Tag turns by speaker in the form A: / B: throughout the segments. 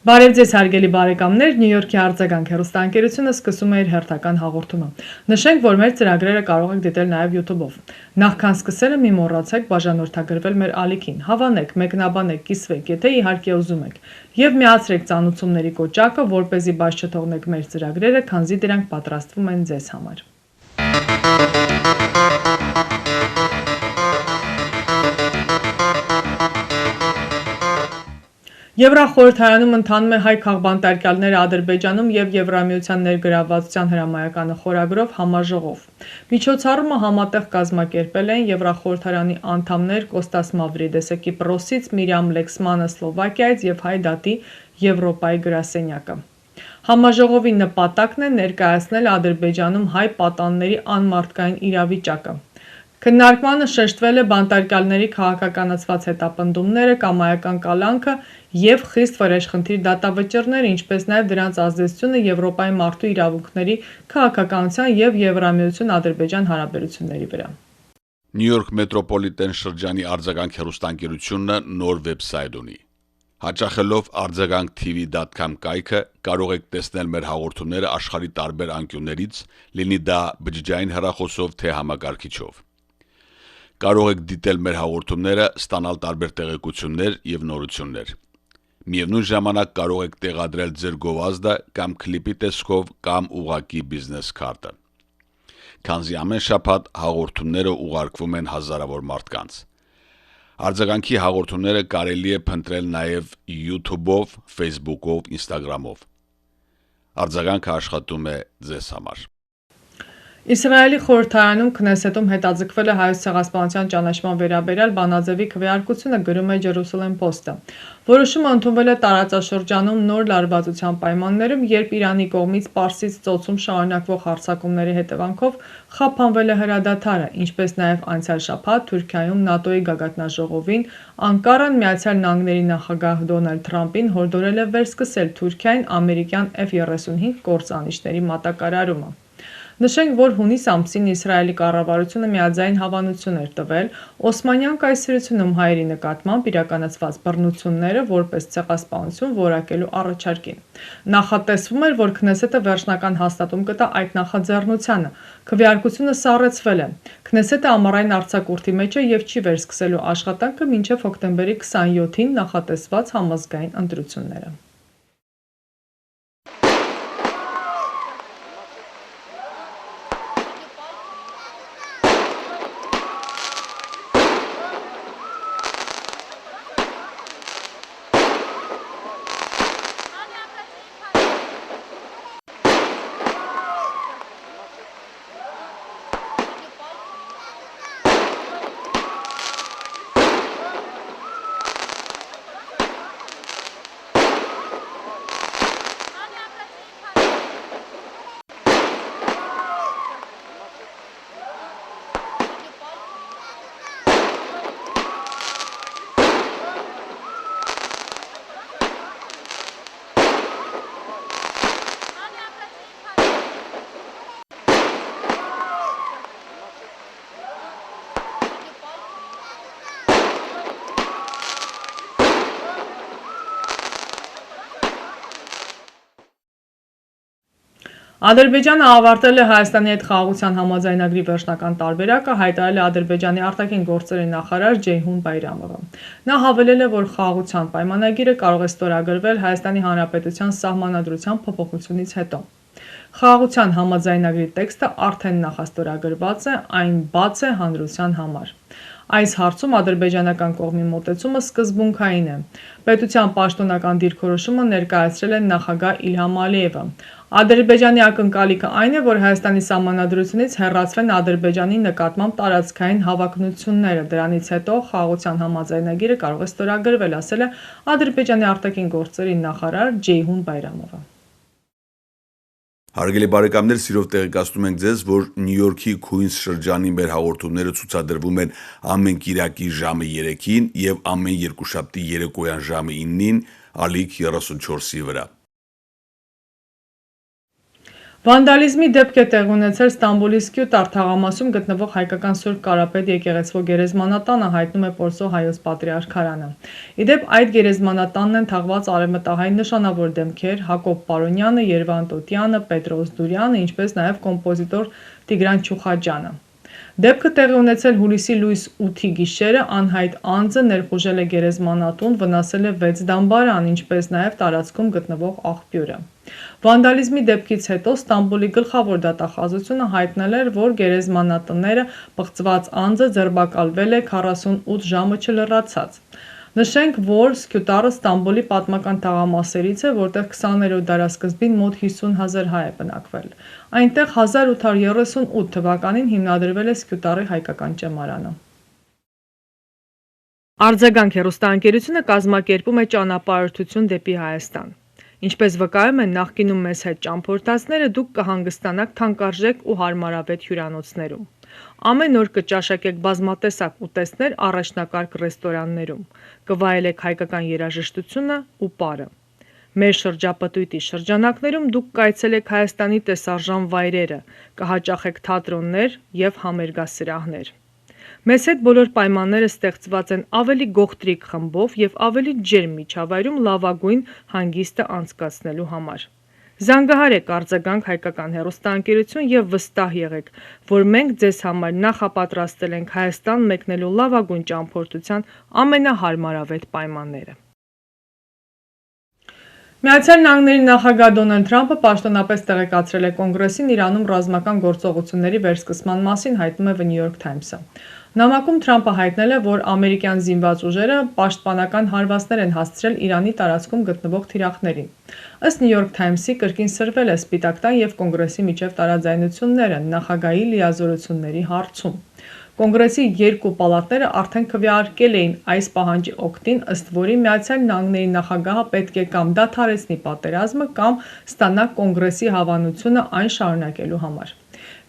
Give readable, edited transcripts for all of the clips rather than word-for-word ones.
A: Բարև ձեզ հարգելի բարեկամներ, Նյու Յորքի արձագանք հեռուստաընկերությունը սկսում է իր հերթական հաղորդումը։ Նշենք, որ մեր ծրագրերը կարող եք դիտել նաև YouTube-ով։ Նախքան սկսելը մի մոռացեք բաժանորդագրվել մեր ալիքին։ Հավանեք, մեկնաբանեք, կիսվեք, եթե իհարկե ուզում եք։ Եվ միացրեք ծանուցումների կոճակը, որպեսզի բաց չթողնեք մեր ծրագրերը, քանզի դրանք պատրաստվում են ձեզ համար։ Եվրախորհրդարանում ընթանում է հայ քաղբանտարկյալները Ադրբեջանում եւ Եվրամիության ներգրավվածության հրամայականը խորագրով համաժողով։ Միջոցառումը համատեղ կազմակերպել են Եվրախորհրդարանի անդամներ Կոստաս Մավրիդեսը Կիպրոսից, Միրիամ Լեքսմանը Սլովակիայից եւ Հայ դատի Եվրոպայի գրասենյակը։ Համաժողովի նպատակն է ներկայացնել Ադրբեջանում հայ պատանների անմարդկային իրավիճակը։ Քննարկմանը շեշտվել է բանտարկյալների քաղաքականացված հետապնդումները, կամայական կալանքը եւ խիստ վրեժխնդիր դատավճիռները, ինչպես նաեւ դրանց ազդեցությունը Եվրոպայի մարդու իրավունքների, քաղաքականության եւ Եվրամիություն Ադրբեջան հարաբերությունների վրա։
B: Նյու Յորք մետրոպոլիտեն շրջանի արձագանք հեռուստաընկերությունը նոր վեբսայթ ունի։ Հաճախելով արձագանք.tv.com կայքը կարող եք տեսնել մեր հաղորդումները աշխարհի տարբեր անկյուններից, լինի դա բջջային հեռախոսով թե համակարգիչով։ Կարող եք դիտել մեր հաղորդումները, ստանալ տարբեր տեղեկություններ եւ նորություններ։ Միևնույն ժամանակ կարող եք տեղադրել ձեր գովազդը կամ կլիպի տեսքով կամ ուղղակի բիզնես քարտը։ Քանզի ամեն շաբաթ հաղորդումները ուղարկվում են հազարավոր մարդկանց։ Արձագանքի հաղորդումները կարելի է փնտրել նաև YouTube-ով, Facebook-ով, Instagram-ով։ Արձագանքը աշխատում է ձեզ համար։
A: Իսրայելի խորհրդարանում Քնեսետում հետաձգվել է հայոց ցեղասպանության ճանաչման վերաբերյալ բանաձևի քվեարկությունը, գրում է Jerusalem Post-ը։ Որոշումը ընդունվել է տարածաշրջանում նոր լարվածության պայմաններում, երբ Իրանի կողմից Պարսից ծոցում շարունակվող հարձակումների հետևանքով խափանվել է հրադադարը, ինչպես նաև անցյալ շաբաթ Թուրքիայում ՆԱՏՕ-ի գագաթնաժողովին Անկարան Միացյալ Նահանգների նախագահ Դոնալդ Թրամփին հորդորել է վերսկսել Թուրքիային ամերիկյան F-35 կործանիչների մատակարարումը։ Նշենք, որ հունիս ամսին Իսրայելի կառավարությունը միաձայն հավանություն էր տվել Օսմանյան կայսրությունում հայերի նկատմամբ իրականացված բռնությունները որպես ցեղասպանություն որակելու առաջարկին։ Նախատեսվում էր, որ Քնեսետը վերջնական հաստատում կտա այդ նախաձեռնությանը։ Քվեարկությունը սառեցվել է։ Քնեսետը ամառային արձակուրդի մեջ է եւ չի վերսկսելու աշխատանքը մինչեւ հոկտեմբերի 27-ին նախատեսված համազգային ընտրությունները։ Ադրբեջանը ավարտել է Հայաստանի հետ խաղաղության համաձայնագրի վերջնական տարբերակը, հայտարարել է Ադրբեջանի արտաքին գործերի նախարար Ջեյհուն Բայրամովը։ Նա հավելել է, որ խաղաղության պայմանագիրը կարող է ստորագրվել Հայաստանի Հանրապետության սահմանադրության փոփոխությունից հետո։ Խաղաղության համաձայնագրի տեքստը արդեն նախաստորագրված է, այն բաց է հանրության համար։ Այս հարցում ադրբեջանական կողմի մոտեցումը սկզբունքային է։ Պետության պաշտոնական դիրքորոշումը ներկայացրել է նախագահ Իլհամ Ալիևը։ Ադրբեջանի ակնկալիքը այն է, որ Հայաստանի սահմանադրությունից հեռացվեն Ադրբեջանի նկատմամբ տարածքային հավակնությունները։ Դրանից հետո խաղաղության համաձայնագիրը կարող է ստորագրվել, ասել է Ադրբեջանի արտաքին գործերի նախարար Ջեյհուն Բայրամովը։
B: Հարգելի բարեկամներ, սիրով տեղեկացնում ենք ձեզ, որ Նյու Յորքի Քուինս շրջանի մեր հաղորդումները ցուցադրվում են ամեն կիրակի ժամը 3-ին եւ ամեն երկուշաբթի երեկոյան ժամը 9-ին ալիք 34-ի վրա։
A: Վանդալիզմի դեպք է տեղի ունեցել Ստամբուլի Սկյուտար թաղամասում գտնվող հայկական Սուրբ Կարապետ եկեղեցվո գերեզմանատանը, հայտնում է Պորսո հայոց պատրիարքարանը։ Ի դեպ, այդ գերեզմանատանն են թաղված արևմտահայ նշանավոր դեմքեր Հակոբ Պարոնյանը, Երվանդ Տոտյանը, Պետրոս Դուրյանը, ինչպես նաև կոմպոզիտոր Տիգրան Չուխաջյանը։ Դեպքը տեղի ունեցել հուլիսի լույս 8-ի գիշերը, անհայտ անձը ներխուժել է գերեզմանատուն, վնասել է 6 դամբարան, ինչպես նաև տարածքում գտնվող աղբյուրը։ Վանդալիզմի դեպքից հետո Ստամբուլի գլխավոր դատախազությունը հայտնել էր, որ գերեզմանատները պղծված անձը ձերբակալվել է 48 ժամը չլրացած։ Նշենք, որ Սկյուտարը Ստամբուլի պատմական թաղամասերից է, որտեղ 20-րդ դարասկզբին մոտ 50,000 հայ է բնակվել։ Այնտեղ 1838 թվականին հիմնադրվել է Սկյուտարի հայկական ճեմարանը։ Արձագանք հեռուստաընկերությունը կազմակերպում է ճանապարհորդություն դեպի Հայաստան։ Ինչպես վկայում են նախկինում մեզ հետ ճամփորդածները, դուք կհանգստանաք թանկարժեք ու հարմարավետ հյուրանոցներում։ Ամեն օր կճաշակեք բազմատեսակ ուտեստներ առաջնակարգ ռեստորաններում, կվայելեք հայկական երաժշտությունը ու պարը։ Մեր շրջապտույտի շրջանակներում դուք կայցելեք Հայաստանի տեսարժան վայրերը, կհաճախեք թատրոններ և համերգասրահներ։ Մեզ հետ բոլոր պայմանները ստեղծված են ավելի գողտրիկ խմբով և ավելի ջերմ միջավայրում լավագույն հանգիստը անցկացնելու համար։ Զանգահարեք Արձագանք հայկական հեռուստաընկերություն և վստահ եղեք, որ մենք ձեզ համար նախապատրաստել ենք Հայաստան մեկնելու լավագույն ճամփորդության ամենահարմարավետ պայմանները։ Միացյալ Նահանգների նախագահ Դոնալդ Թրամփը պաշտոնապես տեղեկացրել է Կոնգրեսին Իրանում ռազմական գործողությունների վերսկսման մասին, հայտնում է The New York Times-ը։ Նամակում Թրամփը հայտնել է, որ ամերիկյան զինված ուժերը պաշտպանական հարվածներ են հասցրել Իրանի տարածքում գտնվող թիրախներին։ Ըստ New York Times-ի, կրկին սրվել է Սպիտակ տան և Կոնգրեսի միջև տարաձայնությունները նախագահի լիազորությունների հարցում։ Կոնգրեսի երկու պալատները արդեն քվեարկել էին այս պահանջի օգտին, ըստ որի Միացյալ Նահանգների նախագահը պետք է կամ դադարեցնի պատերազմը, կամ ստանա Կոնգրեսի հավանությունը այն շարունակելու համար։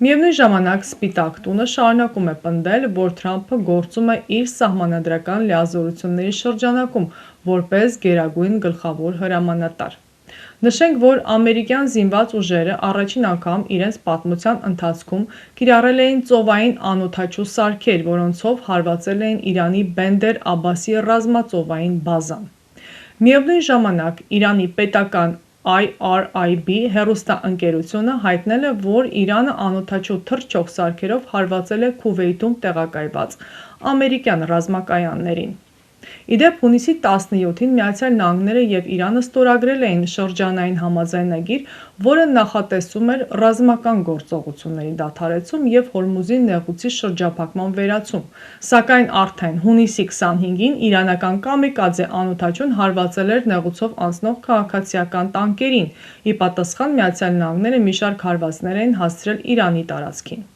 A: Միևնույն ժամանակ Սպիտակ տունը շարունակում է պնդել, որ Թրամփը գործում է իր սահմանադրական լիազորությունների շրջանակում որպես գերագույն գլխավոր հրամանատար։ Նշենք, որ ամերիկյան զինված ուժերը առաջին անգամ իրենց պատմության ընթացքում կիրառել էին ծովային անօդաչու սարքեր, որոնցով հարվածել էին Իրանի Բենդեր Աբասի ռազմածովային բազան։ Միևնույն ժամանակ Իրանի պետական IRIB հեռուստաընկերությունը հայտնել է, որ Իրանը անօդաչու թռչող սարքերով հարվածել է Քուվեյթում տեղակայված ամերիկյան ռազմակայաններին։ Ի դեպ, հունիսի 17-ին Միացյալ Նահանգները և Իրանը ստորագրել էին շրջանային համաձայնագիր, որը նախատեսում էր ռազմական գործողությունների դադարեցում և Հորմուզի նեղուցի շրջափակման վերացում, սակայն արդեն հունիսի 25-ին իրանական կամիկաձե անօդաչուն հարվածել էր նեղուցով անցնող քաղաքացիական տանկերին, ի պատասխան Միացյալ Նահանգները մի շարք հարվածներ էին հասցրել Իրանի տարածքին։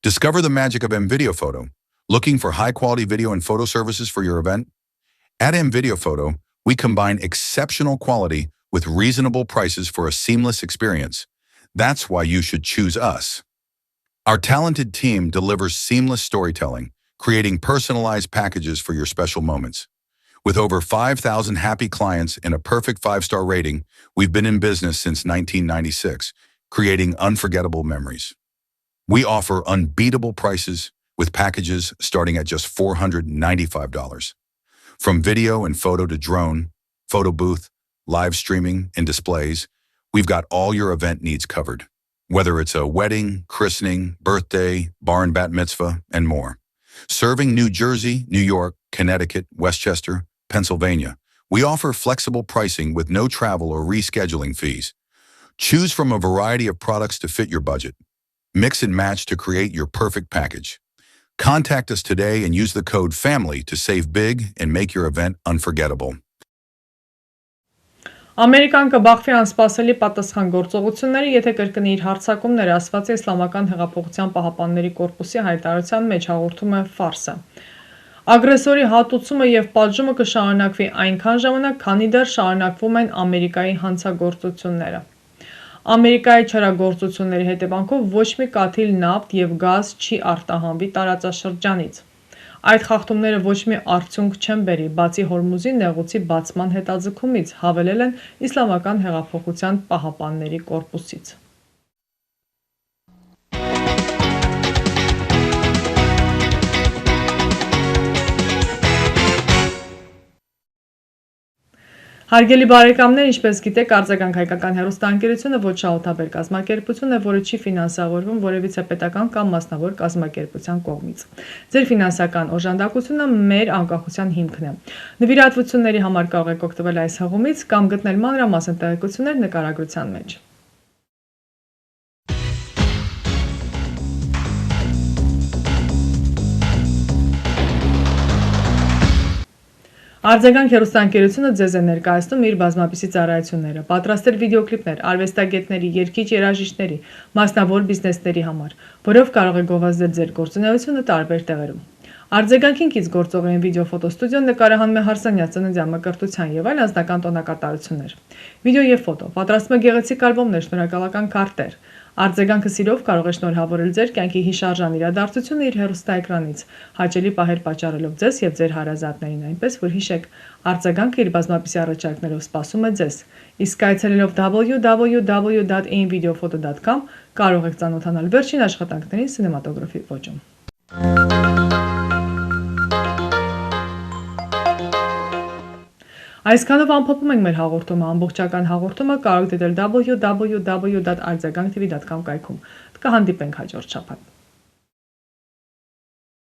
C: Discover the magic of MVideo Photo. Looking for high-quality video and photo services for your event? At MVideo Photo, we combine exceptional quality with reasonable prices for a seamless experience. That's why you should choose us. Our talented team delivers seamless storytelling, creating personalized packages for your special moments. With over 5,000 happy clients and a perfect 5-star rating, we've been in business since 1996, creating unforgettable memories. We offer unbeatable prices with packages starting at just $495. From video and photo to drone, photo booth, live streaming, and displays, we've got all your event needs covered. Whether it's a wedding, christening, birthday, bar and bat mitzvah, and more. Serving New Jersey, New York, Connecticut, Westchester, Pennsylvania, we offer flexible pricing with no travel or rescheduling fees. Choose from a variety of products to fit your budget. Mix and match to create your perfect package. Contact us today and use the code FAMILY to save big and make your event unforgettable.
A: Ամերիկան կբախվի անսպասելի պատասխան գործողությունների, եթե կրկնի իր հարձակումները, ասված է Իսլամական հեղափոխության պահապանների կորպուսի հայտարարության մեջ, հաղորդում է Ֆարսը։ Ագրեսորի հատուցումը և պատժումը կշարունակվի այնքան ժամանակ, քանի դեռ շարունակվում են Ամերիկայի հանցագործությունները։ Ամերիկայի չարագործությունների հետևանքով ոչ մի կաթիլ նավթ և գազ չի արտահանվի տարածաշրջանից։ Այդ խախտումները ոչ մի արդյունք չեն բերի, բացի Հորմուզի նեղուցի բացման հետաձգումից, հավելել են Իսլամական հեղափոխության պահապանների կորպուսից։ Հարգելի բարեկամներ, ինչպես գիտեք, Արձագանք հայկական հեռուստաընկերությունը ոչ շահութաբեր կազմակերպություն է, որը չի ֆինանսավորվում որևիցե պետական կամ մասնավոր կազմակերպության կողմից։ Ձեր ֆինանսական օժանդակությունը մեր անկախության հիմքն է։ Նվիրատվությունների համար կարող եք օգտվել այս հղումից կամ գտնել մանրամասն տեղեկություններ նկարագրության մեջ։ Արձագանք հեռուստաընկերությունը ձեզ է ներկայացնում իր բազմապիսի ծառայությունները, պատրաստել վիդեոկլիպներ արվեստագետների, երգիչ երաժիշտների, մասնավոր բիզնեսների համար, որով կարող եք գովազդել ձեր գործունեությունը տարբեր տեղերում։ Արձագանքին կից գործող են վիդեո-ֆոտոստուդիոն, նկարահանում է հարսանյաց ծննդյան մկրտության եւ այլ անձնական տոնակատարություններ։ Վիդեո եւ ֆոտո, պատրաստում է գեղեցիկ ալբոմներ, շնորհակալական քարտեր։ Արձագանքը սիրով կարող է շնորհավորել ձեր կյանքի հիշարժան իրադարձությունը իր հեռուստաէկրանից, հաճելի պահեր պատճառելով ձեզ եւ ձեր հարազատներին, այնպես որ հիշեք, Արձագանքը իր բազմապիսի առաջարկներով սպասում է ձեզ։ Իսկ այցելելով www.invideophoto.com կարող եք ծանոթանալ վերջին աշխատանքներին սինեմատոգրաֆի ոճում։ Այսքանով ամփոփում ենք մեր հաղորդումը, ամբողջական հաղորդումը կարող եք դիտել www.arzaganktv.com կայքում։ Կհանդիպենք հաջորդ շաբաթ։